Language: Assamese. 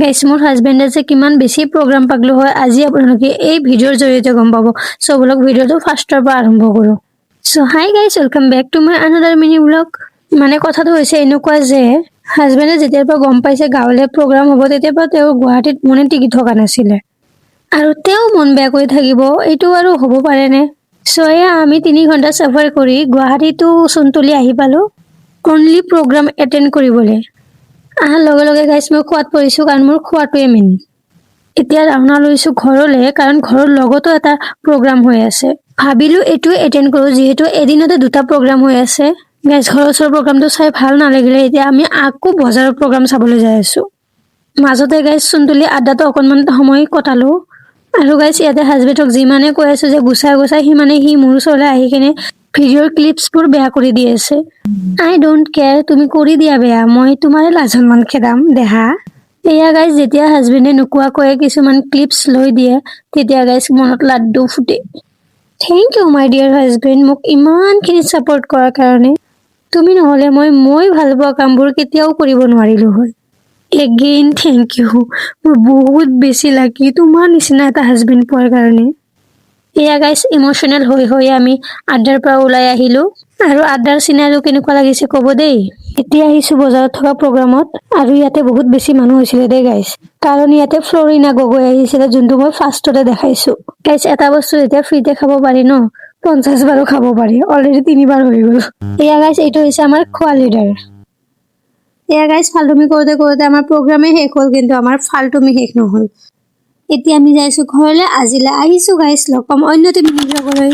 গাইছ মোৰ হাজবেণ্ডে যে কিমান বেছি প্ৰগ্ৰাম পাগলো হয় আজি আপোনালোকে এই ভিডিঅ'ৰ জৰিয়তে গম পাব। চ' ব্লগ ভিডিঅ'টো ফাৰ্ষ্টৰ পৰা আৰম্ভ কৰোঁ। So' hi guys, welcome back to my another mini blog. মানে কথাটো হৈছে এনেকুৱা যে হাজবেণ্ডে যেতিয়াৰ পৰা গম পাইছে গাঁৱলৈ প্ৰগ্ৰাম হ'ব তেতিয়াৰ পৰা তেওঁ গুৱাহাটীত মনে টিকি থকা নাছিলে আৰু তেওঁ মন বেয়া কৰি থাকিব, এইটো আৰু হ'ব পাৰেনে? চ' এয়া আমি 3 ঘণ্টা চাফাৰ কৰি গুৱাহাটীতো চোনতলি আহি পালোঁ অনলি প্ৰগ্ৰাম এটেণ্ড কৰিবলৈ। আহাৰ লগে লগে গাইছ মই খোৱাত পৰিছোঁ কাৰণ মোৰ খোৱাটোৱে মেইন। এতিয়া ৰাওনা লৈছোঁ ঘৰলৈ কাৰণ ঘৰৰ লগতো এটা প্ৰগ্ৰাম হৈ আছে। ভাবিলোঁ এইটোৱে এটেণ্ড কৰোঁ যিহেতু এদিনতে 2টা প্ৰগ্ৰাম হৈ আছে। গাইছ ঘৰৰ ওচৰৰ প্ৰগ্ৰামটো চাই ভাল নালাগিলে এতিয়া আমি আকৌ বজাৰৰ প্ৰগ্ৰাম চাবলৈ যাই আছোঁ। মাজতে গাইছ চোনতলি আড্ডাটো অকণমান সময় কটালোঁ আৰু গাইছ ইয়াতে হাজবেণ্ডক যিমানে কৈ আছোঁ যে গুচাই সিমানে সি মোৰ ওচৰলৈ আহি কিনে ভিডিঅ'ৰ ক্লিপছবোৰ বেয়া কৰি দি আছে। আই ডোণ্ট কেয়াৰ, তুমি কৰি দিয়া বেয়া, মই তোমাৰে লাজ সন্মান খেদাম দেহা। এয়া গাইছ যেতিয়া হাজবেণ্ডে নোকোৱাকৈয়ে কিছুমান ক্লিপছ লৈ দিয়ে তেতিয়া গাইছ মনত লাড্ডু ফুটে। Thank you my dear husband, মোক ইমানখিনি ছাপোৰ্ট কৰাৰ কাৰণে। তুমি নহ'লে মই ভাল পোৱা কামবোৰ কেতিয়াও কৰিব নোৱাৰিলোঁ হয়। এগেইন থেংক ইউ, মোৰ বহুত বেছি লাকি তোমাৰ নিচিনা এটা হাজবেণ্ড পোৱাৰ কাৰণে। এয়া গাইছ ইম'চনেল হৈ আমি আড্ডাৰ পৰা ওলাই আহিলোঁ আৰু আড্ডাৰ চিনাৰীও কেনেকুৱা লাগিছে ক'ব দেই। এতিয়া আহিছোঁ বজাৰত থকা প্ৰগ্ৰামত আৰু ইয়াতে বহুত বেছি মানুহ হৈছিলে দেই গাইছ, কাৰণ ইয়াতে ফ্লৰিনা গগৈ আহিছিলে যোনটো মই ফাৰ্ষ্টতে দেখাইছোঁ। গাইছ এটা বস্তু যেতিয়া ফ্ৰীতে খাব পাৰি ন, 50 বাৰো খাব পাৰি, অলৰেডি 3 বাৰ হৈ গ'ল। এয়া গাইছ এইটো হৈছে আমাৰ খোৱা লিডাৰ। এয়া গাইছ ফাল্টুমি কৰোঁতে আমাৰ প্ৰগ্ৰামে শেষ হ'ল কিন্তু আমাৰ ফাল্টুমি শেষ নহ'ল। এতিয়া আমি যাইছোঁ ঘৰলৈ, আজিলৈ আহিছোঁ গাইছ, লগ পাম অন্য এটি মিনি ব্লগলৈ।